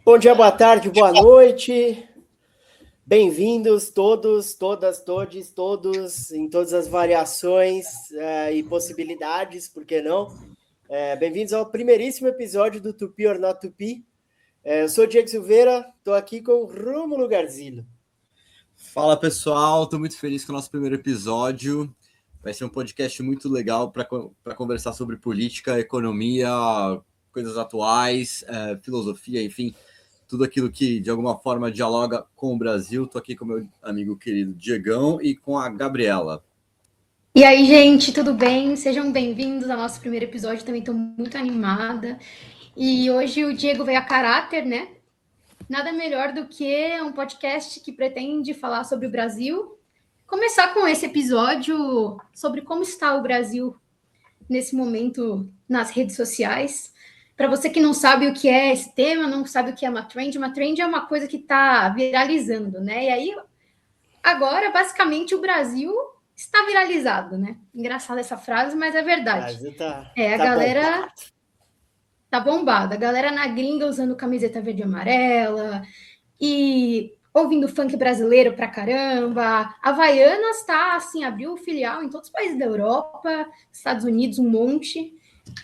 Bom dia, boa tarde, boa noite. Bem-vindos todos, todas, todes, todos, em todas as variações e possibilidades, por que não? Bem-vindos ao primeiríssimo episódio do Tupi or Not Tupi. Eu sou o Diego Silveira, estou aqui com o Rômulo Garzillo. Fala pessoal, estou muito feliz com o nosso primeiro episódio. Vai ser um podcast muito legal para conversar sobre política, economia, coisas atuais, filosofia, enfim, tudo aquilo que de alguma forma dialoga com o Brasil. Estou aqui com meu amigo querido Diegão e com a Gabriela. E aí, gente, tudo bem? Sejam bem-vindos ao nosso primeiro episódio. Também estou muito animada. E hoje o Diego veio a caráter, né? Nada melhor do que um podcast que pretende falar sobre o Brasil. Começar com esse episódio sobre como está o Brasil nesse momento nas redes sociais. Para você que não sabe o que é esse tema, não sabe o que é uma trend é uma coisa que está viralizando, né? E aí, agora, basicamente, o Brasil está viralizado, né? Engraçada essa frase, mas é verdade. A galera tá bombada. A galera na gringa usando camiseta verde e amarela e ouvindo funk brasileiro pra caramba. A Havaianas tá, assim, abriu filial em todos os países da Europa, Estados Unidos, um monte.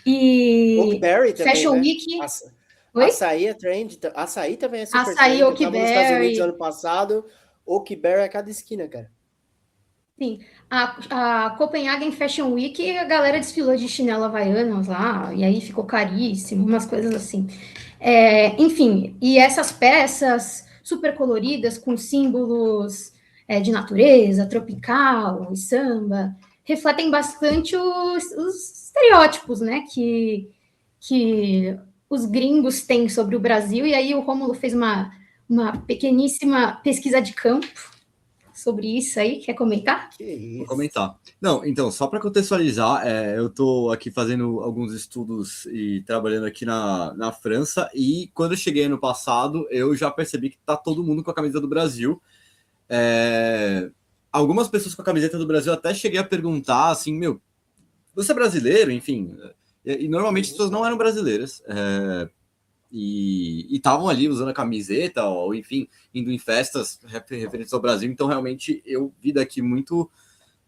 E Oakberry também, Fashion né? Week. Açaí é trend. Açaí também é super Açaí, trend. Eu tava nos Estados Unidos Oakberry. ano passado. Oakberry é cada esquina, cara. Sim, a Copenhagen Fashion Week, a galera desfilou de chinelo Havaianas lá, e aí ficou caríssimo, umas coisas assim. Enfim, e essas peças super coloridas, com símbolos de natureza, tropical e samba, refletem bastante os estereótipos, né, que os gringos têm sobre o Brasil, e aí o Rômulo fez uma pequeníssima pesquisa de campo sobre isso aí, quer comentar? Que isso? Vou comentar. Não, então, só para contextualizar, eu estou aqui fazendo alguns estudos e trabalhando aqui na França, e quando eu cheguei ano passado, eu já percebi que tá todo mundo com a camisa do Brasil. Algumas pessoas com a camiseta do Brasil até cheguei a perguntar, assim, meu, você é brasileiro? Enfim, e normalmente as pessoas não eram brasileiras, e estavam ali usando a camiseta, ou enfim, indo em festas referentes ao Brasil. Então, realmente, eu vi daqui muito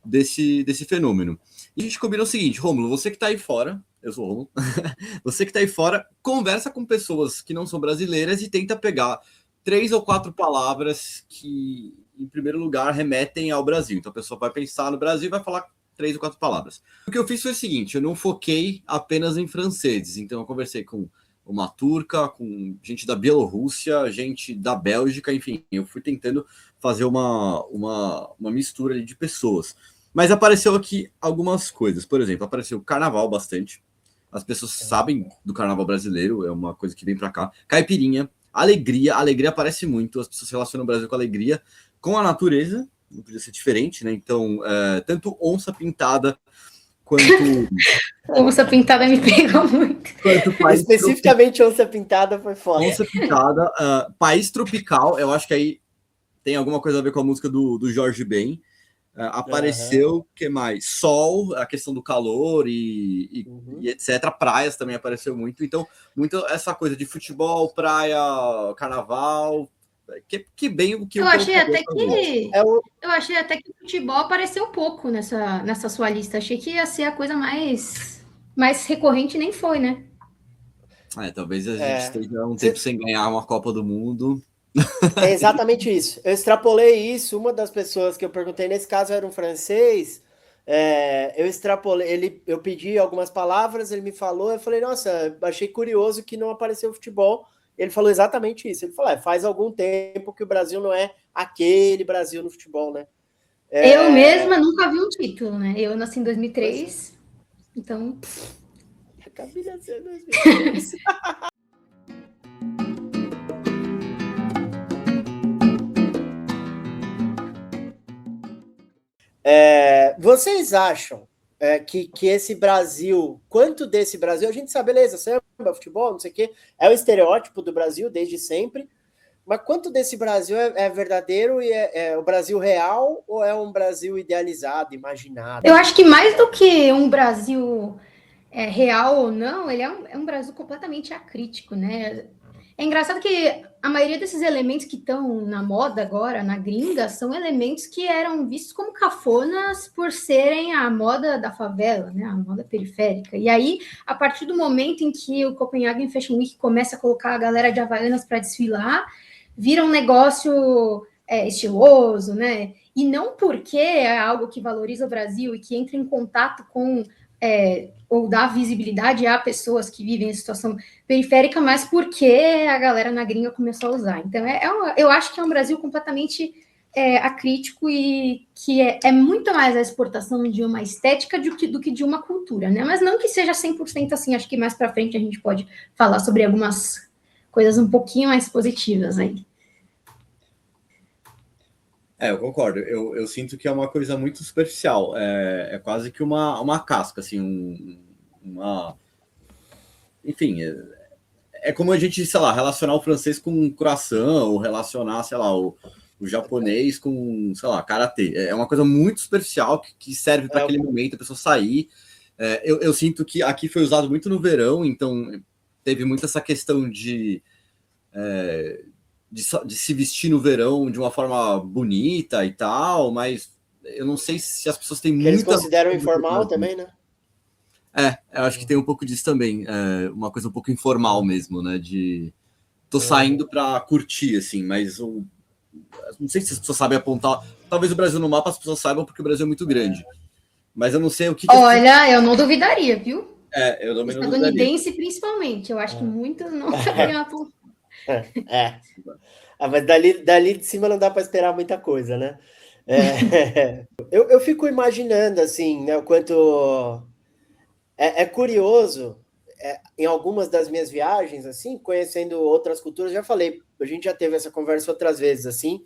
desse fenômeno. E a gente combina o seguinte: Rômulo, você que está aí fora, eu sou o Rômulo, você que está aí fora, conversa com pessoas que não são brasileiras e tenta pegar 3 ou 4 palavras que, em primeiro lugar, remetem ao Brasil. Então, a pessoa vai pensar no Brasil e vai falar 3 ou 4 palavras. O que eu fiz foi o seguinte: eu não foquei apenas em franceses. Então, eu conversei com uma turca, com gente da Bielorrússia, gente da Bélgica, enfim, eu fui tentando fazer uma mistura ali de pessoas. Mas apareceu aqui algumas coisas. Por exemplo, apareceu carnaval bastante. As pessoas sabem do carnaval brasileiro, é uma coisa que vem para cá. Caipirinha, alegria aparece muito. As pessoas relacionam o Brasil com alegria, com a natureza, não podia ser diferente, né? Então, tanto onça pintada quanto... Onça pintada me pegou muito. Especificamente onça pintada foi foda. Onça pintada, país tropical, eu acho que aí tem alguma coisa a ver com a música do Jorge Ben. Apareceu, que mais? Sol, a questão do calor e etc. Praias também apareceu muito. Então, muito essa coisa de futebol, praia, carnaval, que bem o que eu achei até que eu achei até que o futebol apareceu pouco nessa sua lista. Achei que ia ser a coisa mais recorrente, nem foi, né? Talvez a gente esteja um tempo sem ganhar uma Copa do Mundo. É exatamente isso. Eu extrapolei isso. Uma das pessoas que eu perguntei nesse caso era um francês. Eu extrapolei. Eu pedi algumas palavras, ele me falou. Eu falei, nossa, achei curioso que não apareceu futebol. Ele falou exatamente isso. Ele falou, faz algum tempo que o Brasil não é aquele Brasil no futebol, né? Eu mesma nunca vi um título, né? Eu nasci em 2003, então... Acabei de nascer em 2003. Vocês acham que esse Brasil, quanto desse Brasil, a gente sabe, beleza, samba, futebol, não sei o quê, é o estereótipo do Brasil desde sempre, mas quanto desse Brasil é verdadeiro e é o Brasil real ou é um Brasil idealizado, imaginado? Eu acho que mais do que um Brasil real ou não, ele é um Brasil completamente acrítico, né? É engraçado que a maioria desses elementos que estão na moda agora, na gringa, são elementos que eram vistos como cafonas por serem a moda da favela, né? A moda periférica. E aí, a partir do momento em que o Copenhagen Fashion Week começa a colocar a galera de Havaianas para desfilar, vira um negócio estiloso, né? E não porque é algo que valoriza o Brasil e que entra em contato com ou dá visibilidade a pessoas que vivem em situação periférica, mas porque a galera na gringa começou a usar. Então, eu acho que é um Brasil completamente acrítico e que é muito mais a exportação de uma estética do que de uma cultura, né? Mas não que seja 100% assim, acho que mais para frente a gente pode falar sobre algumas coisas um pouquinho mais positivas aí. Eu concordo. Eu sinto que é uma coisa muito superficial. É quase que uma casca, assim, Enfim, é como a gente, sei lá, relacionar o francês com croissant, ou relacionar, sei lá, o japonês com, sei lá, karatê. É uma coisa muito superficial que serve para aquele momento, a pessoa sair. Eu sinto que aqui foi usado muito no verão, então teve muito essa questão de se vestir no verão de uma forma bonita e tal, mas eu não sei se as pessoas têm muita... Eles consideram informal também, né? Eu acho que tem um pouco disso também, uma coisa um pouco informal mesmo, né, tô saindo para curtir, assim, mas não sei se as pessoas sabem apontar, talvez o Brasil no mapa as pessoas saibam porque o Brasil é muito grande, mas eu não sei o que... Olha, eu não duvidaria, viu? Eu também não duvidaria. Estadunidense, principalmente, eu acho que muitos não saberiam apontar. Mas dali de cima não dá para esperar muita coisa, né? Eu fico imaginando, assim, né, o quanto... É curioso, em algumas das minhas viagens, assim, conhecendo outras culturas, já falei, a gente já teve essa conversa outras vezes, assim,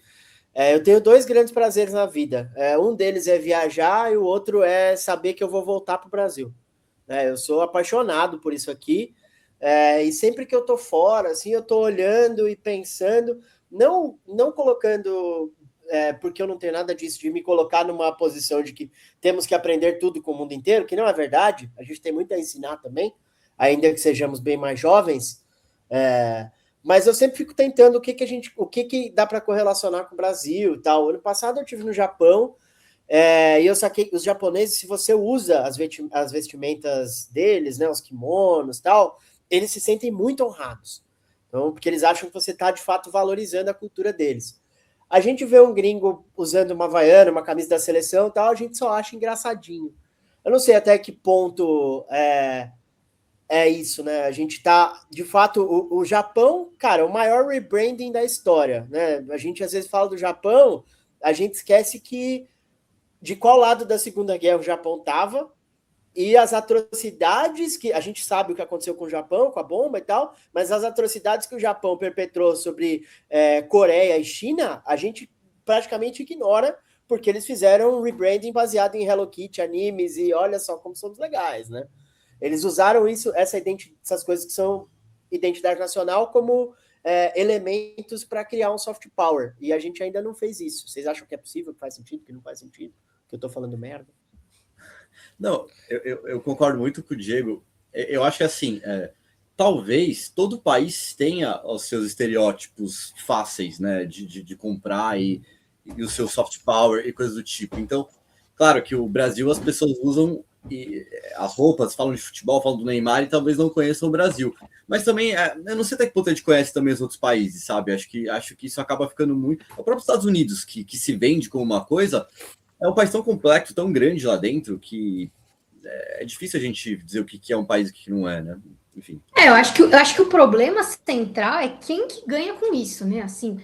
eu tenho 2 grandes prazeres na vida. Um deles é viajar e o outro é saber que eu vou voltar para o Brasil. Eu sou apaixonado por isso aqui, e sempre que eu tô fora, assim, eu tô olhando e pensando, não colocando, porque eu não tenho nada disso, de me colocar numa posição de que temos que aprender tudo com o mundo inteiro, que não é verdade, a gente tem muito a ensinar também, ainda que sejamos bem mais jovens, mas eu sempre fico tentando o que dá para correlacionar com o Brasil e tal. Ano passado eu estive no Japão, e eu saquei os japoneses, se você usa as vestimentas deles, né, os kimonos e tal, eles se sentem muito honrados. Então, porque eles acham que você está, de fato, valorizando a cultura deles. A gente vê um gringo usando uma havaiana, uma camisa da seleção e tal, a gente só acha engraçadinho. Eu não sei até que ponto é isso, né? A gente tá, de fato, o Japão, cara, o maior rebranding da história, né? A gente às vezes fala do Japão, a gente esquece de qual lado da Segunda Guerra o Japão estava, e as atrocidades que... A gente sabe o que aconteceu com o Japão, com a bomba e tal, mas as atrocidades que o Japão perpetrou sobre Coreia e China, a gente praticamente ignora, porque eles fizeram um rebranding baseado em Hello Kitty, animes, e olha só como somos legais, né? Eles usaram essas coisas que são identidade nacional como elementos para criar um soft power, e a gente ainda não fez isso. Vocês acham que é possível, que faz sentido, que não faz sentido? Que eu tô falando merda? Não, eu concordo muito com o Diego. Eu acho que assim, talvez todo país tenha os seus estereótipos fáceis, né, de comprar e o seu soft power e coisas do tipo. Então, claro que o Brasil as pessoas usam as roupas, falam de futebol, falam do Neymar e talvez não conheçam o Brasil. Mas também, eu não sei até que ponto a gente conhece também os outros países, sabe? Acho que isso acaba ficando muito... O próprio Estados Unidos, que se vende como uma coisa, é um país tão complexo, tão grande lá dentro, que é difícil a gente dizer o que é um país e o que não é, né? Enfim. Eu acho que o problema central é quem que ganha com isso, né? Assim,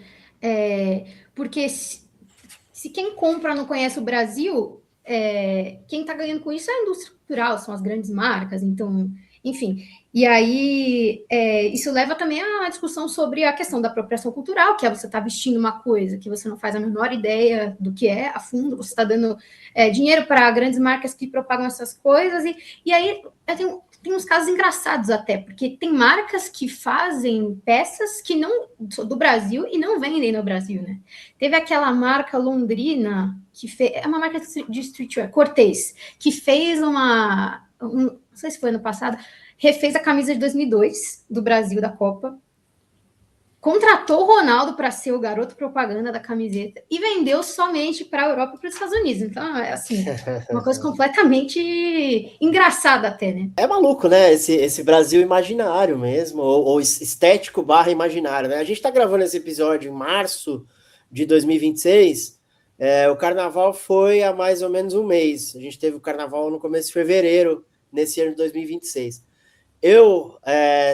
porque se quem compra não conhece o Brasil, quem está ganhando com isso é a indústria cultural, são as grandes marcas, então, enfim. E aí, isso leva também à discussão sobre a questão da apropriação cultural, que é você estar vestindo uma coisa que você não faz a menor ideia do que é a fundo, você está dando dinheiro para grandes marcas que propagam essas coisas, e aí tem uns casos engraçados até, porque tem marcas que fazem peças que não do Brasil e não vendem no Brasil, né? Teve aquela marca londrina que fez, é uma marca de streetwear, Cortez, que fez não sei se foi ano passado, refez a camisa de 2002 do Brasil da Copa contratou o Ronaldo para ser o garoto propaganda da camiseta e vendeu somente para a Europa e para os Estados Unidos. Então, é assim, uma coisa completamente engraçada até, né? É maluco, né? Esse Brasil imaginário mesmo, ou estético barra imaginário, né? A gente tá gravando esse episódio em março de 2026. O carnaval foi há mais ou menos um mês. A gente teve o carnaval no começo de fevereiro, nesse ano de 2026. Eu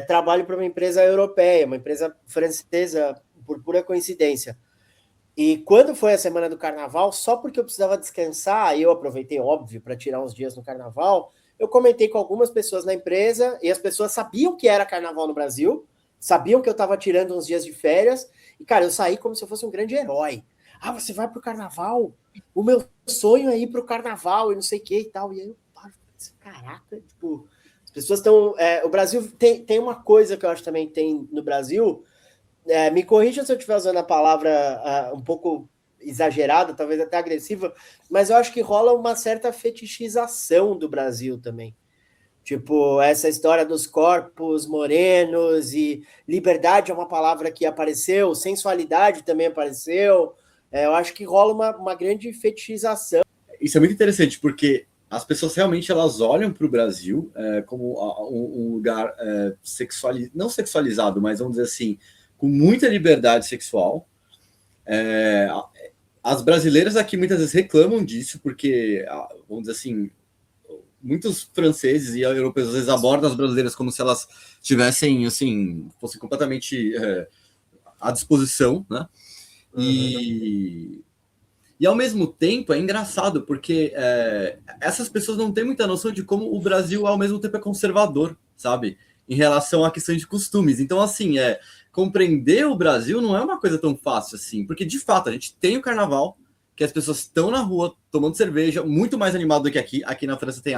trabalho para uma empresa europeia, uma empresa francesa, por pura coincidência. E quando foi a semana do carnaval, só porque eu precisava descansar, e eu aproveitei, óbvio, para tirar uns dias no carnaval, eu comentei com algumas pessoas na empresa, e as pessoas sabiam que era carnaval no Brasil, sabiam que eu estava tirando uns dias de férias, e, cara, eu saí como se eu fosse um grande herói. Ah, você vai pro carnaval? O meu sonho é ir pro carnaval, e não sei o que e tal. E aí eu paro, caraca, tipo... As pessoas estão... o Brasil tem uma coisa que eu acho também tem no Brasil... me corrija se eu estiver usando a palavra um pouco exagerada, talvez até agressiva, mas eu acho que rola uma certa fetichização do Brasil também. Tipo, essa história dos corpos morenos e liberdade é uma palavra que apareceu, sensualidade também apareceu. Eu acho que rola uma grande fetichização. Isso é muito interessante, porque as pessoas realmente elas olham para o Brasil como um lugar não sexualizado, mas vamos dizer assim, com muita liberdade sexual. As brasileiras aqui muitas vezes reclamam disso, porque, vamos dizer assim, muitos franceses e europeus às vezes abordam as brasileiras como se elas tivessem, assim, fossem completamente à disposição, né? E ao mesmo tempo é engraçado, porque essas pessoas não têm muita noção de como o Brasil, ao mesmo tempo, é conservador, sabe? Em relação à questão de costumes. Então, assim, compreender o Brasil não é uma coisa tão fácil assim, porque, de fato, a gente tem o carnaval, que as pessoas estão na rua tomando cerveja, muito mais animado do que aqui. Aqui na França tem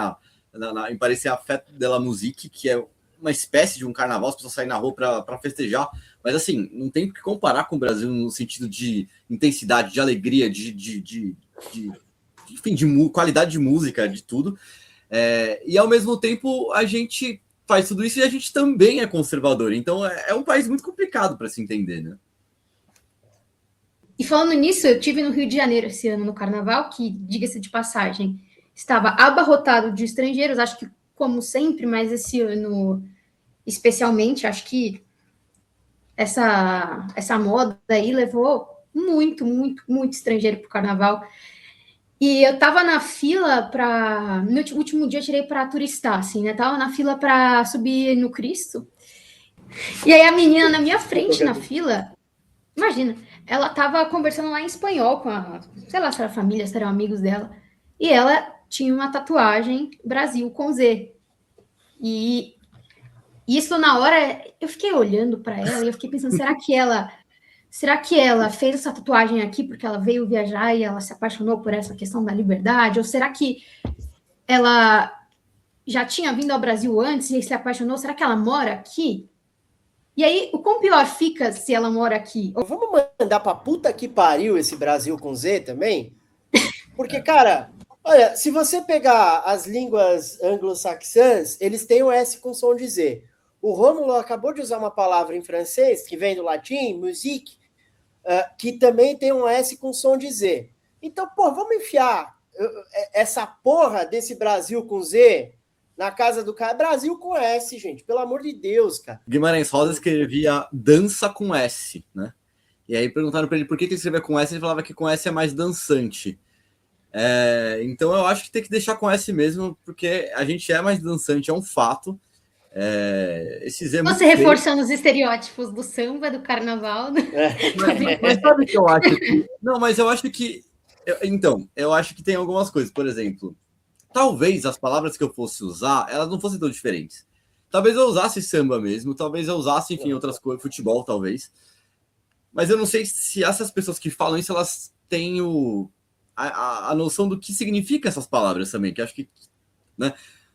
em Paris, a Fête de la Musique, que é uma espécie de um carnaval, as pessoas saem na rua para festejar, mas assim, não tem o que comparar com o Brasil no sentido de intensidade, de alegria, enfim, de qualidade de música, de tudo. E ao mesmo tempo a gente faz tudo isso e a gente também é conservador, então é um país muito complicado para se entender, né? E falando nisso, eu tive no Rio de Janeiro esse ano no Carnaval, que, diga-se de passagem, estava abarrotado de estrangeiros, acho que como sempre, mas esse ano especialmente, acho que essa moda aí levou muito, muito, muito estrangeiro para o Carnaval. E eu tava na fila para... No último dia eu tirei para turistar, assim, né? Tava na fila para subir no Cristo. E aí a menina na minha frente, na fila, imagina, ela tava conversando lá em espanhol com sei lá se era família, se eram amigos dela. E ela tinha uma tatuagem Brasil com Z. E isso na hora, eu fiquei olhando para ela e eu fiquei pensando, será que ela fez essa tatuagem aqui porque ela veio viajar e ela se apaixonou por essa questão da liberdade? Ou será que ela já tinha vindo ao Brasil antes e se apaixonou? Será que ela mora aqui? E aí, o quão pior fica se ela mora aqui? Vamos mandar pra puta que pariu esse Brasil com Z também? Porque, cara, olha, se você pegar as línguas anglo-saxãs, eles têm o S com som de Z. O Rômulo acabou de usar uma palavra em francês, que vem do latim, musique, que também tem um S com som de Z. Então, pô, vamos enfiar essa porra desse Brasil com Z na casa do cara. Brasil com S, gente, pelo amor de Deus, cara. Guimarães Rosa escrevia dança com S, né? E aí perguntaram para ele por que ele escrevia com S, ele falava que com S é mais dançante. Então eu acho que tem que deixar com S mesmo, porque a gente é mais dançante, é um fato. Esse Z é você reforçando os estereótipos do samba, do carnaval. Mas sabe o que eu acho que... Não, mas eu acho que... Então, eu acho que tem algumas coisas. Por exemplo, talvez as palavras que eu fosse usar, elas não fossem tão diferentes. Talvez eu usasse samba mesmo, talvez eu usasse, enfim, outras coisas, futebol, talvez. Mas eu não sei se essas pessoas que falam isso, elas têm a noção do que significa essas palavras também, que acho que, né?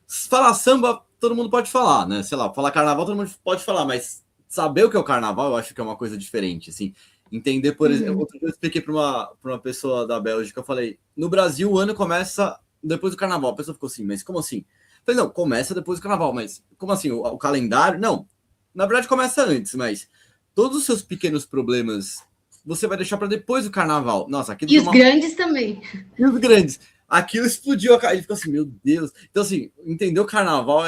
Falar samba, todo mundo pode falar, né? Sei lá, falar carnaval, todo mundo pode falar, mas saber o que é o carnaval, eu acho que é uma coisa diferente, assim. Entender, por exemplo, outro dia eu expliquei para uma pessoa da Bélgica, eu falei, no Brasil o ano começa depois do carnaval. A pessoa ficou assim, mas como assim? Eu falei, não, começa depois do carnaval, mas como assim? O calendário? Não, na verdade começa antes, mas todos os seus pequenos problemas você vai deixar para depois do carnaval. Nossa, aquilo E os grandes também. E os grandes. Aquilo explodiu a cara. Ele ficou assim, meu Deus. Então, assim, entender o carnaval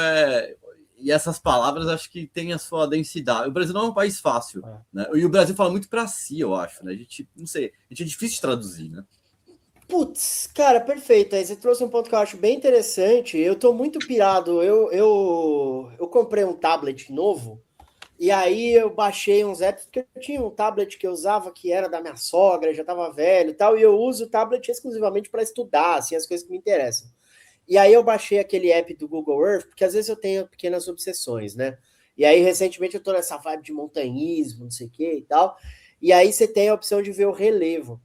e essas palavras acho que tem a sua densidade. O Brasil não é um país fácil, né? E o Brasil fala muito para si, eu acho, né? A gente, não sei, a gente é difícil de traduzir, né? Putz, cara, perfeito. Aí você trouxe um ponto que eu acho bem interessante. Eu tô muito pirado. Eu comprei um tablet novo e aí eu baixei uns apps, porque eu tinha um tablet que eu usava que era da minha sogra, já tava velho e tal, e eu uso o tablet exclusivamente para estudar, assim, as coisas que me interessam. E aí eu baixei aquele app do Google Earth, porque às vezes eu tenho pequenas obsessões, né? E aí, recentemente, eu tô nessa vibe de montanhismo, não sei o que e tal. E aí você tem a opção de ver o relevo.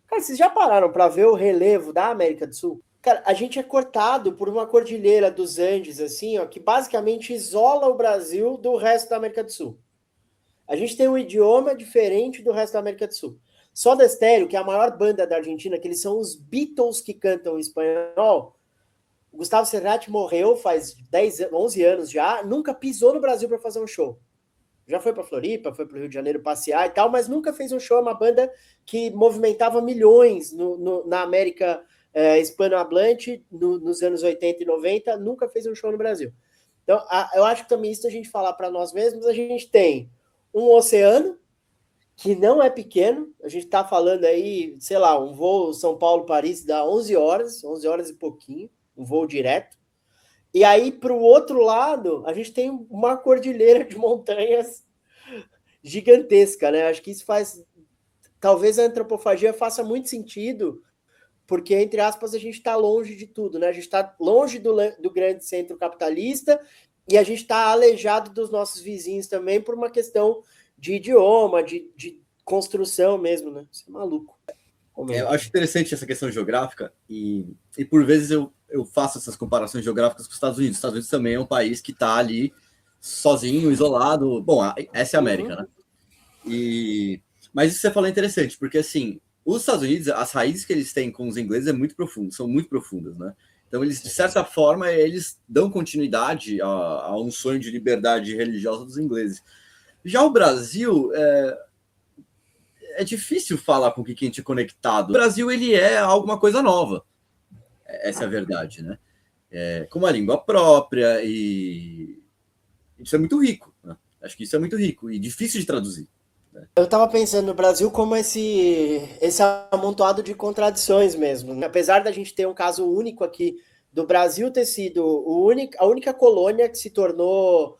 Cara, vocês já pararam para ver o relevo da América do Sul? Cara, a gente é cortado por uma cordilheira dos Andes, assim, ó, que basicamente isola o Brasil do resto da América do Sul. A gente tem um idioma diferente do resto da América do Sul. Soda Stereo, que é a maior banda da Argentina, que eles são os Beatles que cantam em espanhol. O Gustavo Cerati morreu faz 11 anos já, nunca pisou no Brasil para fazer um show. Já foi para Floripa, foi para o Rio de Janeiro passear e tal, mas nunca fez um show. É uma banda que movimentava milhões na América hispanohablante nos anos 80 e 90, nunca fez um show no Brasil. Então, eu acho que também isso a gente falar para nós mesmos, a gente tem um oceano que não é pequeno, a gente está falando aí, sei lá, um voo São Paulo-Paris dá 11 horas e pouquinho, um voo direto. E aí, para o outro lado, a gente tem uma cordilheira de montanhas gigantesca, né? Acho que isso faz... Talvez a antropofagia faça muito sentido, porque, entre aspas, a gente está longe de tudo, né? A gente está longe do grande centro capitalista e a gente está aleijado dos nossos vizinhos também por uma questão de idioma, de construção mesmo, né? Isso é maluco. Eu acho interessante essa questão geográfica e por vezes eu faço essas comparações geográficas com os Estados Unidos. Os Estados Unidos também é um país que está ali sozinho, isolado. Bom, essa é a América, né? Mas isso que você falou é interessante, porque assim, os Estados Unidos, as raízes que eles têm com os ingleses são muito profundas, né? Então eles, de certa forma, eles dão continuidade a um sonho de liberdade religiosa dos ingleses. Já o Brasil... É difícil falar com o que a gente é conectado. O Brasil, ele é alguma coisa nova. Essa é a verdade, né? Com uma língua própria e isso é muito rico, né? Acho que isso é muito rico e difícil de traduzir, né? Eu estava pensando no Brasil como esse amontoado de contradições mesmo, né? Apesar da gente ter um caso único aqui do Brasil ter sido a única colônia que se tornou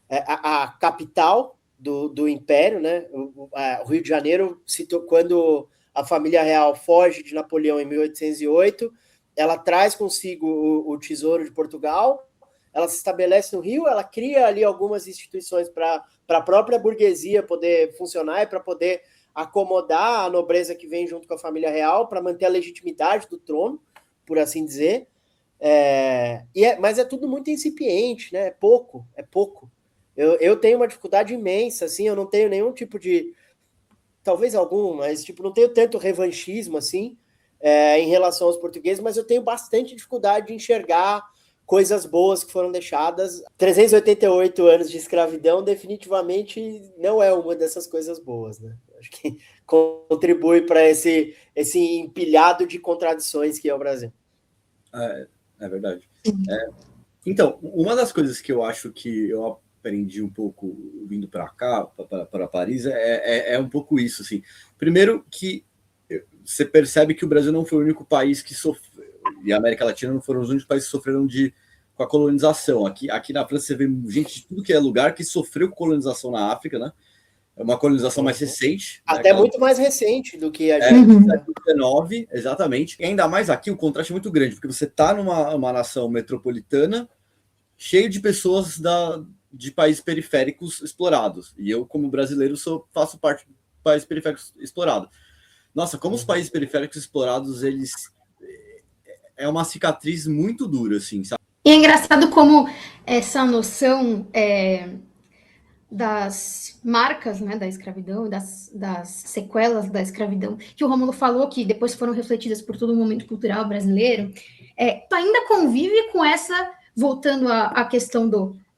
a capital do Império, né? O Rio de Janeiro, quando a família real foge de Napoleão em 1808, ela traz consigo o tesouro de Portugal, ela se estabelece no Rio, ela cria ali algumas instituições para a própria burguesia poder funcionar e para poder acomodar a nobreza que vem junto com a família real, para manter a legitimidade do trono, por assim dizer. Mas é tudo muito incipiente, né? É pouco. Eu tenho uma dificuldade imensa, assim, eu não tenho nenhum tipo de... Talvez algum, mas tipo, não tenho tanto revanchismo, assim, em relação aos portugueses, mas eu tenho bastante dificuldade de enxergar coisas boas que foram deixadas. 388 anos de escravidão definitivamente não é uma dessas coisas boas, né? Acho que contribui para esse empilhado de contradições que é o Brasil. É verdade. Então, uma das coisas que eu acho que eu aprendi um pouco vindo para cá, para Paris, é um pouco isso, assim. Primeiro que você percebe que o Brasil não foi o único país que sofreu, e a América Latina não foram os únicos países que sofreram com a colonização. Aqui na França você vê gente de tudo que é lugar que sofreu com colonização na África, né? É uma colonização mais recente. Até né? muito mais recente do que a gente. Século XIX, exatamente. E ainda mais aqui o contraste é muito grande, porque você está numa nação metropolitana cheio de pessoas de países periféricos explorados. E eu, como brasileiro, faço parte do país periférico explorado. Nossa, como os países periféricos explorados, eles... É uma cicatriz muito dura, assim, sabe? E é engraçado como essa noção das marcas, né, da escravidão, das sequelas da escravidão, que o Rômulo falou, que depois foram refletidas por todo o momento cultural brasileiro, ainda convive com essa, voltando à questão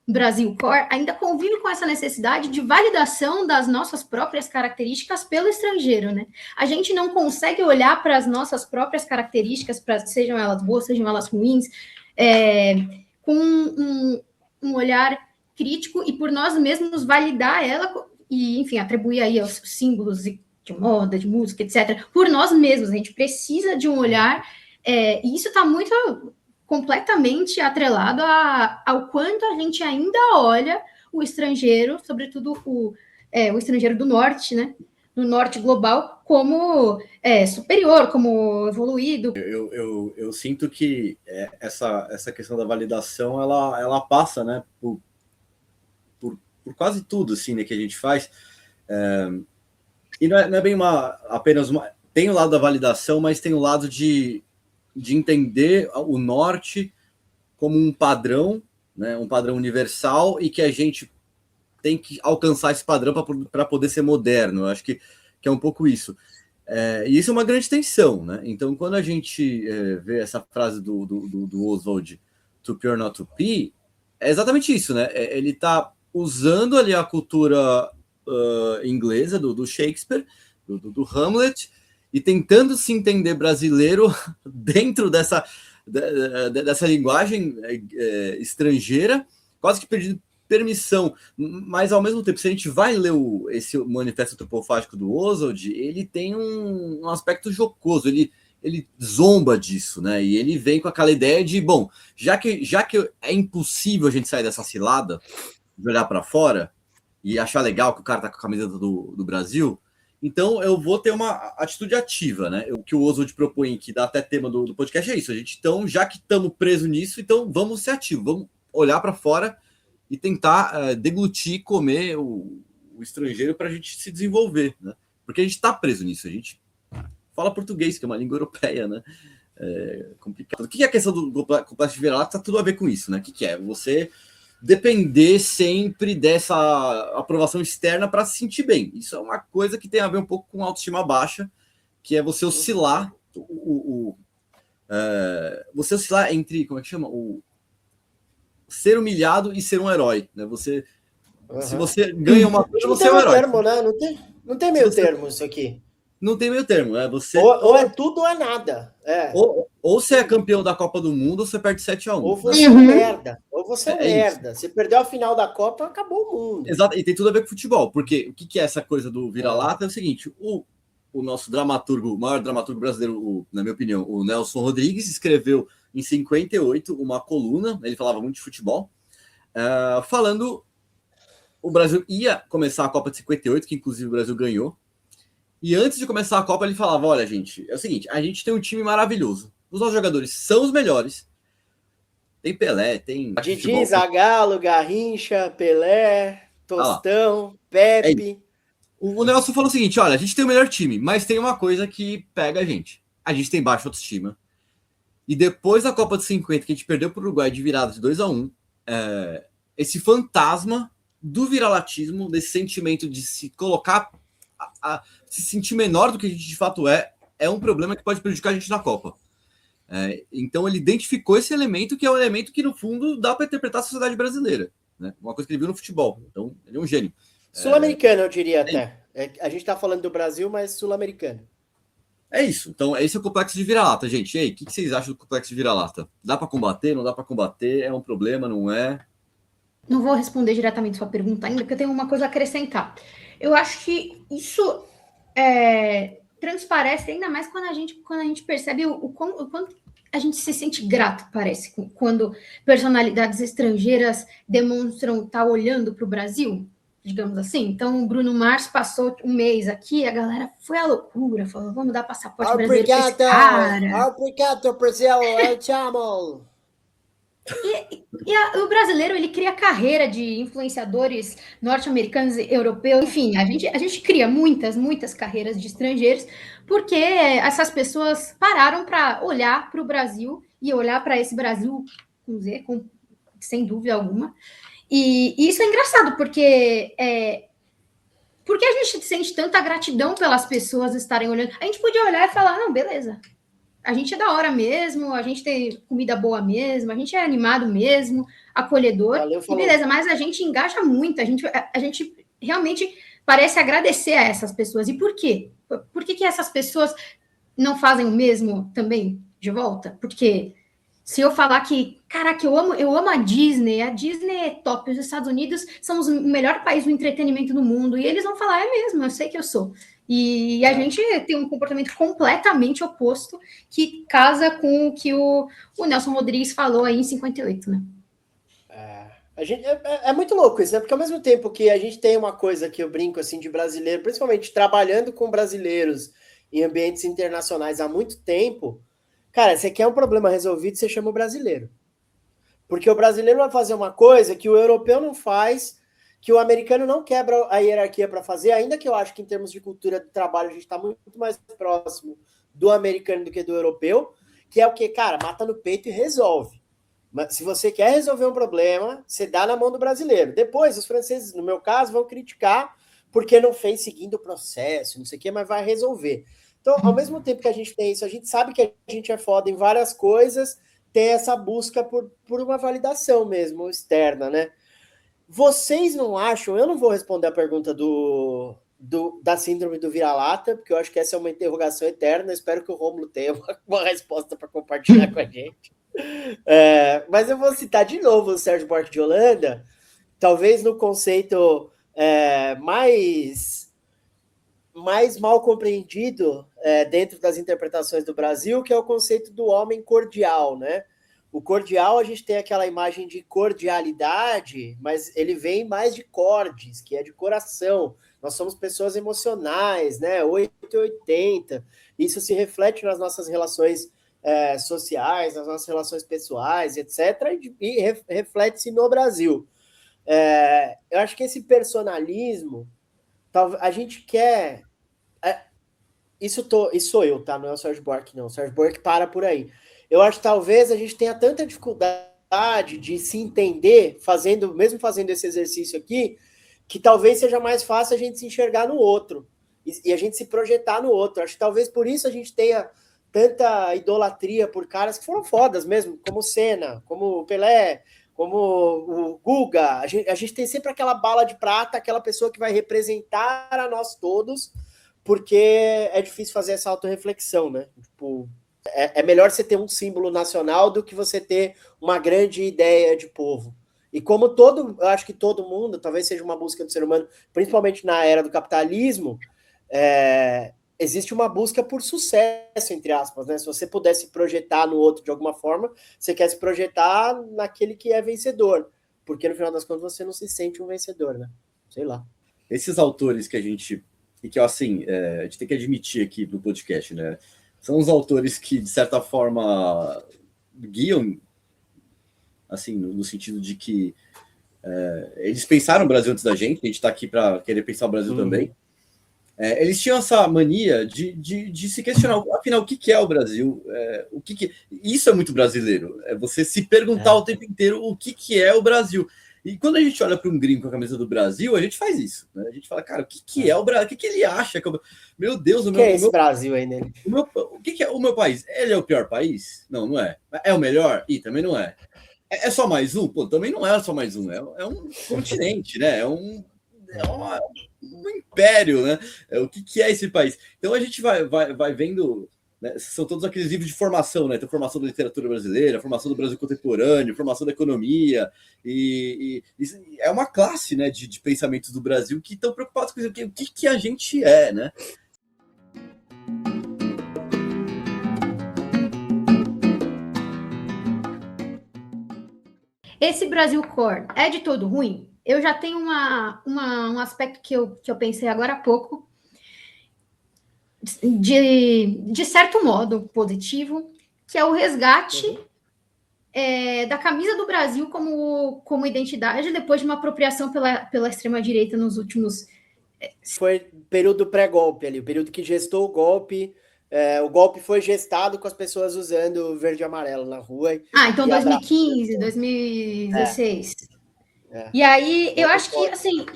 Brasil Core ainda convive com essa necessidade de validação das nossas próprias características pelo estrangeiro, né? A gente não consegue olhar para as nossas próprias características, sejam elas boas, sejam elas ruins, com um olhar crítico e por nós mesmos validar ela e, enfim, atribuir aí aos símbolos de moda, de música, etc., por nós mesmos. A gente precisa de um olhar, e isso está muito completamente atrelado ao quanto a gente ainda olha o estrangeiro, sobretudo o estrangeiro do norte, né? Do norte global, como superior, como evoluído. Eu sinto que essa questão da validação, ela passa, né, por quase tudo, assim, né, que a gente faz. E não é bem apenas uma... Tem o lado da validação, mas tem o lado de entender o norte como um padrão, né, um padrão universal, e que a gente tem que alcançar esse padrão para poder ser moderno. Eu acho que é um pouco isso. E isso é uma grande tensão, né? Então, quando a gente vê essa frase do Oswald, to be or not to be, é exatamente isso, né? Ele está usando ali a cultura inglesa do Shakespeare, do Hamlet, e tentando se entender brasileiro dentro dessa linguagem estrangeira, quase que pedindo permissão. Mas, ao mesmo tempo, se a gente vai ler esse manifesto antropofágico do Oswald, ele tem um aspecto jocoso, ele zomba disso, né? E ele vem com aquela ideia de, bom, já que é impossível a gente sair dessa cilada, de olhar para fora e achar legal que o cara tá com a camiseta do Brasil, então eu vou ter uma atitude ativa, né? O que o Oswald propõe, que dá até tema do podcast, é isso. A gente, então, já que estamos presos nisso, então vamos ser ativos, vamos olhar para fora e tentar deglutir, comer o estrangeiro para a gente se desenvolver, né? Porque a gente está preso nisso, a gente fala português, que é uma língua europeia, né? É complicado. O que é a questão do complexo de vira-lata? Tá tudo a ver com isso, né? O que é? Você depender sempre dessa aprovação externa para se sentir bem. Isso é uma coisa que tem a ver um pouco com autoestima baixa, que é você oscilar você oscilar entre, como é que chama? O ser humilhado e ser um herói, né? Se você ganha uma coisa, você é um herói. Termo, né? Não tem meio termo isso aqui. Não tem meio termo, né? Você ou é tudo ou é nada. Ou você é campeão da Copa do Mundo, ou você perde 7-1. Ou você é um merda. Ou você é um merda. Se perdeu a final da Copa, acabou o mundo. Exato, e tem tudo a ver com futebol, porque o que é essa coisa do vira-lata? É o seguinte, o nosso dramaturgo, o maior dramaturgo brasileiro, na minha opinião, o Nelson Rodrigues, escreveu em 58 uma coluna, ele falava muito de futebol, falando o Brasil ia começar a Copa de 58, que inclusive o Brasil ganhou, e antes de começar a Copa ele falava, olha gente, é o seguinte, a gente tem um time maravilhoso, os nossos jogadores são os melhores, tem Pelé, tem... Didi, Zagallo, Garrincha, Pelé, Tostão, Pepe... O Nelson falou o seguinte, olha, a gente tem o melhor time, mas tem uma coisa que pega a gente tem baixa autoestima, e depois da Copa de 50, que a gente perdeu para o Uruguai de virada de 2-1, esse fantasma do viralatismo, desse sentimento de se colocar, se sentir menor do que a gente de fato é um problema que pode prejudicar a gente na Copa. Então ele identificou esse elemento, que é um elemento que no fundo dá para interpretar a sociedade brasileira, né? Uma coisa que ele viu no futebol, então ele é um gênio. Sul-americano, eu diria até. A gente está falando do Brasil, mas sul-americano. É isso. Então, esse é o complexo de vira-lata, gente. E aí, o que vocês acham do complexo de vira-lata? Dá para combater? Não dá para combater? É um problema? Não é? Não vou responder diretamente sua pergunta ainda, porque eu tenho uma coisa a acrescentar. Eu acho que isso transparece ainda mais quando a gente percebe o quanto a gente se sente grato, parece, quando personalidades estrangeiras demonstram estar olhando para o Brasil, digamos assim. Então, o Bruno Mars passou um mês aqui, a galera foi à loucura, falou, vamos dar passaporte brasileiro para esse cara. Obrigado, Brasil, eu te amo. O brasileiro, ele cria carreira de influenciadores norte-americanos e europeus. Enfim, a gente cria muitas carreiras de estrangeiros, porque essas pessoas pararam para olhar para o Brasil e olhar para esse Brasil com Z, sem dúvida alguma. E isso é engraçado, porque a gente sente tanta gratidão pelas pessoas estarem olhando. A gente podia olhar e falar, não, beleza, a gente é da hora mesmo, a gente tem comida boa mesmo, a gente é animado mesmo, acolhedor. Valeu, E falou. beleza, mas a gente engaja muito, a gente realmente parece agradecer a essas pessoas. E por quê? Por que essas pessoas não fazem o mesmo também de volta? Porque se eu falar que, caraca, eu amo a Disney é top, os Estados Unidos são o melhor país do entretenimento do mundo, e eles vão falar, é mesmo, eu sei que eu sou. E a gente tem um comportamento completamente oposto, que casa com o que o Nelson Rodrigues falou aí em 58, né? É muito louco isso, né? Porque ao mesmo tempo que a gente tem uma coisa que eu brinco assim de brasileiro, principalmente trabalhando com brasileiros em ambientes internacionais há muito tempo, cara, você quer um problema resolvido, você chama o brasileiro. Porque o brasileiro vai fazer uma coisa que o europeu não faz, que o americano não quebra a hierarquia para fazer, ainda que eu acho que em termos de cultura de trabalho a gente está muito mais próximo do americano do que do europeu, que é o que, cara, mata no peito e resolve. Mas se você quer resolver um problema, você dá na mão do brasileiro. Depois, os franceses, no meu caso, vão criticar porque não fez seguindo o processo, não sei o quê, mas vai resolver. Então, ao mesmo tempo que a gente tem isso, a gente sabe que a gente é foda em várias coisas, tem essa busca por uma validação mesmo, externa, né? Vocês não acham, eu não vou responder a pergunta da síndrome do vira-lata, porque eu acho que essa é uma interrogação eterna, espero que o Rômulo tenha uma resposta para compartilhar com a gente. Mas eu vou citar de novo o Sérgio Buarque de Holanda, talvez no conceito mais mal compreendido dentro das interpretações do Brasil, que é o conceito do homem cordial, né? O cordial, a gente tem aquela imagem de cordialidade, mas ele vem mais de cordes, que é de coração. Nós somos pessoas emocionais, né? 880. Isso se reflete nas nossas relações sociais, nas nossas relações pessoais, etc., e reflete-se no Brasil. Eu acho que esse personalismo, a gente quer... Isso sou eu, tá? Não é o Sérgio Buarque, não. O Sérgio Buarque para por aí. Eu acho que talvez a gente tenha tanta dificuldade de se entender, mesmo fazendo esse exercício aqui, que talvez seja mais fácil a gente se enxergar no outro e a gente se projetar no outro. Acho que talvez por isso a gente tenha tanta idolatria por caras que foram fodas mesmo, como o Senna, como o Pelé, como o Guga. A gente tem sempre aquela bala de prata, aquela pessoa que vai representar a nós todos, porque é difícil fazer essa autorreflexão, né? Tipo, é melhor você ter um símbolo nacional do que você ter uma grande ideia de povo. E como eu acho que todo mundo, talvez seja uma busca do ser humano, principalmente na era do capitalismo, existe uma busca por sucesso, entre aspas, né? Se você pudesse projetar no outro de alguma forma, você quer se projetar naquele que é vencedor, porque no final das contas você não se sente um vencedor, né? Sei lá. Esses autores que a gente tem que admitir aqui no podcast, né? São os autores que, de certa forma, guiam, assim, no sentido de que eles pensaram o Brasil antes da gente, a gente está aqui para querer pensar o Brasil também. Eles tinham essa mania de se questionar, afinal, o que é o Brasil? Isso é muito brasileiro, você se perguntar o tempo inteiro o que é o Brasil. E quando a gente olha para um gringo com a camisa do Brasil, a gente faz isso, né? A gente fala, cara, o que é o Brasil? O que ele acha? Meu Deus, é esse Brasil aí nele? O que é o meu país? Ele é o pior país? Não, não é. É o melhor? Ih, também não é. É só mais um? Pô, também não é só mais um. É um continente, né? É um império, né? O que é esse país? Então a gente vai vendo... Né? São todos aqueles livros de formação, né? Tem formação da literatura brasileira, formação do Brasil contemporâneo, formação da economia, e é uma classe, né, de pensamentos do Brasil que estão preocupados com isso, o que a gente é, né? Esse Brasil Core é de todo ruim? Eu já tenho um aspecto que eu pensei agora há pouco, de certo modo positivo, que é o resgate da camisa do Brasil como identidade depois de uma apropriação pela extrema-direita nos últimos... Foi período pré-golpe ali, o período que gestou o golpe. O golpe foi gestado com as pessoas usando verde e amarelo na rua. Então 2015, 2016. E aí, eu acho que, assim,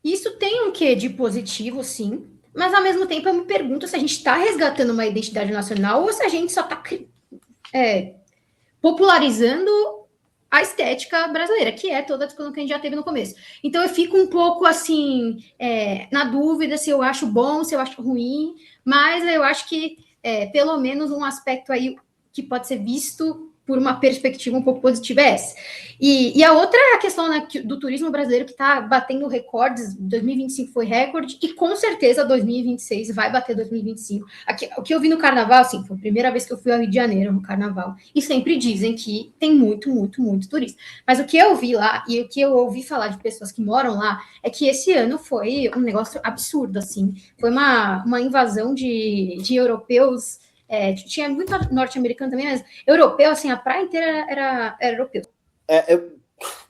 isso tem um quê de positivo, sim, mas, ao mesmo tempo, eu me pergunto se a gente está resgatando uma identidade nacional ou se a gente só está popularizando a estética brasileira, que é toda a discussão que a gente já teve no começo. Então eu fico um pouco assim, na dúvida se eu acho bom, se eu acho ruim, mas eu acho que pelo menos um aspecto aí que pode ser visto por uma perspectiva um pouco positiva é essa. E a outra é a questão, né, do turismo brasileiro, que está batendo recordes. 2025 foi recorde, e com certeza 2026 vai bater 2025. Aqui, o que eu vi no carnaval, assim, foi a primeira vez que eu fui ao Rio de Janeiro no carnaval, e sempre dizem que tem muito, muito, muito turista. Mas o que eu vi lá, e o que eu ouvi falar de pessoas que moram lá, é que esse ano foi um negócio absurdo, assim. Foi uma invasão de europeus. Tinha muito norte-americano também, mas europeu, assim, a praia inteira era europeu. Eu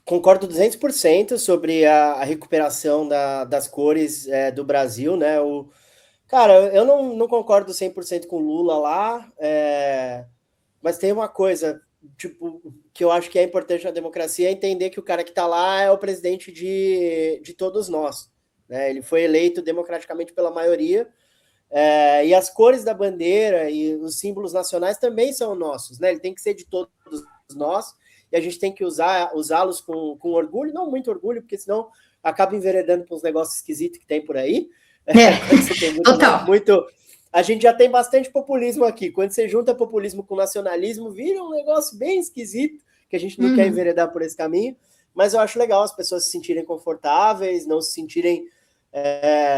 concordo 200% sobre a recuperação das cores do Brasil, né? Cara, eu não concordo 100% com o Lula lá, mas tem uma coisa, tipo, que eu acho que é importante na democracia, é entender que o cara que está lá é o presidente de todos nós, né? Ele foi eleito democraticamente pela maioria, e as cores da bandeira e os símbolos nacionais também são nossos, né? Ele tem que ser de todos nós, e a gente tem que usá-los com orgulho, não muito orgulho, porque senão acaba enveredando para uns negócios esquisitos que tem por aí. Quando você tem muito. A gente já tem bastante populismo aqui. Quando você junta populismo com nacionalismo, vira um negócio bem esquisito, que a gente não quer enveredar por esse caminho. Mas eu acho legal as pessoas se sentirem confortáveis, não se sentirem.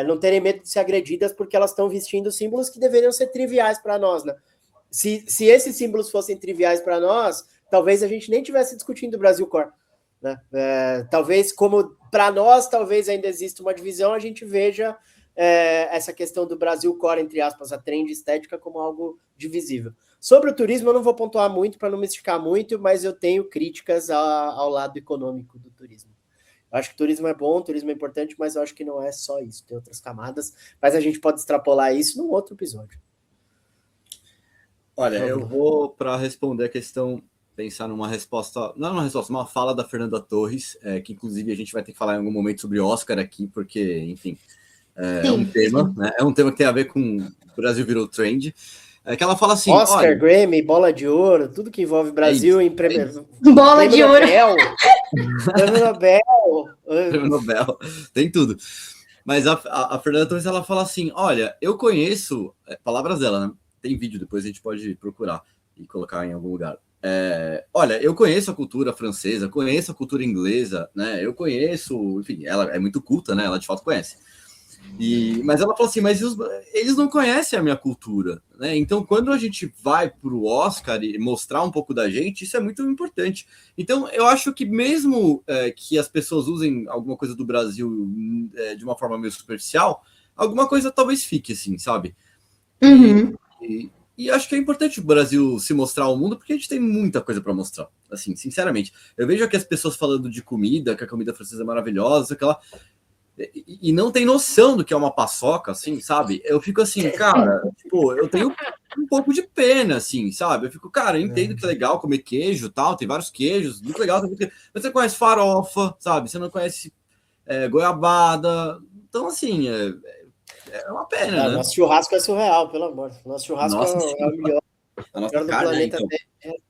Não terem medo de ser agredidas, porque elas estão vestindo símbolos que deveriam ser triviais para nós, né? Se esses símbolos fossem triviais para nós, talvez a gente nem estivesse discutindo o Brasil Core, né? Talvez, como para nós, talvez ainda exista uma divisão, a gente veja essa questão do Brasil Core, entre aspas, a trend estética, como algo divisível. Sobre o turismo, eu não vou pontuar muito para não me esticar muito, mas eu tenho críticas ao lado econômico do turismo. Eu acho que turismo é bom, turismo é importante, mas eu acho que não é só isso, tem outras camadas, mas a gente pode extrapolar isso num outro episódio. Olha, eu vou, para responder a questão, pensar numa resposta, não uma resposta, uma fala da Fernanda Torres, que inclusive a gente vai ter que falar em algum momento sobre Oscar aqui, porque, enfim, um tema, né? É um tema que tem a ver com o Brasil virou trend. Que ela fala assim: Oscar, olha, Grammy, bola de ouro, tudo que envolve Brasil em bola de ouro. Prêmio Nobel. Prêmio Nobel, tem tudo. Mas a Fernanda Torres, ela fala assim: olha, eu conheço, palavras dela, né? Tem vídeo, depois a gente pode procurar e colocar em algum lugar. Olha, eu conheço a cultura francesa, conheço a cultura inglesa, né? Eu conheço, enfim, ela é muito culta, né? Ela de fato conhece. Mas ela falou assim, mas eles não conhecem a minha cultura, né? Então, quando a gente vai para o Oscar e mostrar um pouco da gente, isso é muito importante. Então, eu acho que mesmo que as pessoas usem alguma coisa do Brasil de uma forma meio superficial, alguma coisa talvez fique, assim, sabe? E acho que é importante o Brasil se mostrar ao mundo, porque a gente tem muita coisa para mostrar, assim, sinceramente. Eu vejo aqui as pessoas falando de comida, que a comida francesa é maravilhosa, aquela... E não tem noção do que é uma paçoca, assim, sabe? Eu fico assim, cara, tipo, eu tenho um pouco de pena, assim, sabe? Eu fico, cara, eu entendo que é legal comer queijo, tal, tem vários queijos, muito legal, mas você conhece farofa, sabe? Você não conhece goiabada, então, assim, é uma pena, né? Nosso churrasco é surreal, pelo amor. Nosso churrasco é o melhor. A nossa carne,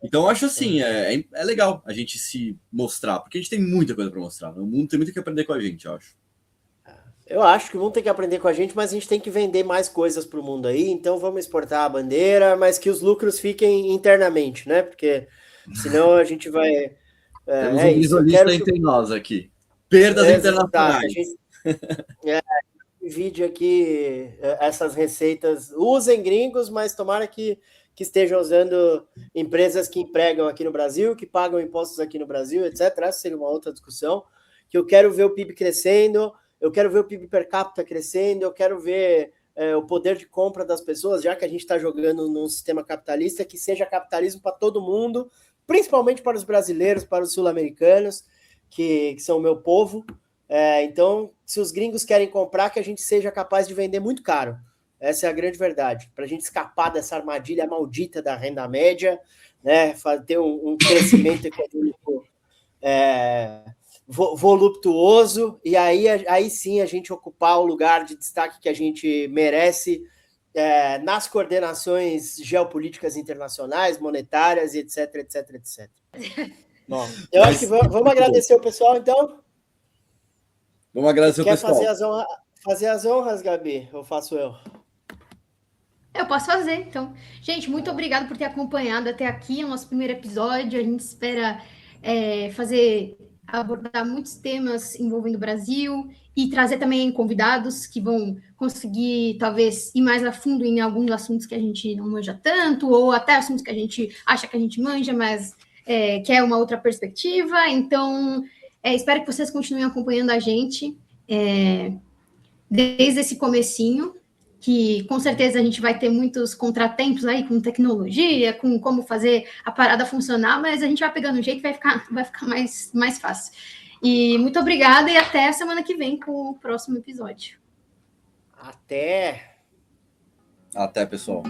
então eu acho assim, é legal a gente se mostrar, porque a gente tem muita coisa para mostrar. O mundo tem muito que aprender com a gente, eu acho. Eu acho que o mundo tem que aprender com a gente, mas a gente tem que vender mais coisas para o mundo aí, então vamos exportar a bandeira, mas que os lucros fiquem internamente, né? Porque senão a gente vai... Temos um visualista entre nós aqui. Perdas internacionais. A gente divide aqui essas receitas. Usem gringos, mas tomara que estejam usando empresas que empregam aqui no Brasil, que pagam impostos aqui no Brasil, etc. Essa seria uma outra discussão. Que eu quero ver o PIB crescendo, eu quero ver o PIB per capita crescendo, eu quero ver o poder de compra das pessoas, já que a gente está jogando num sistema capitalista, que seja capitalismo para todo mundo, principalmente para os brasileiros, para os sul-americanos, que são o meu povo. Então, se os gringos querem comprar, que a gente seja capaz de vender muito caro. Essa é a grande verdade. Para a gente escapar dessa armadilha maldita da renda média, né? Ter um crescimento econômico voluptuoso, e aí sim a gente ocupar o lugar de destaque que a gente merece nas coordenações geopolíticas internacionais, monetárias, etc, etc, etc. Bom, eu acho que vamos agradecer o pessoal, então. Vamos agradecer o pessoal. Quer fazer as honras, Gabi? Ou faço eu? Eu posso fazer, então. Gente, muito obrigada por ter acompanhado até aqui o nosso primeiro episódio. A gente espera abordar muitos temas envolvendo o Brasil e trazer também convidados que vão conseguir, talvez, ir mais a fundo em alguns assuntos que a gente não manja tanto, ou até assuntos que a gente acha que a gente manja, mas quer uma outra perspectiva. Então, espero que vocês continuem acompanhando a gente desde esse comecinho, que com certeza a gente vai ter muitos contratempos aí com tecnologia, com como fazer a parada funcionar, mas a gente vai pegando um jeito e vai ficar mais fácil. E muito obrigada e até a semana que vem com o próximo episódio. Até! Até, pessoal.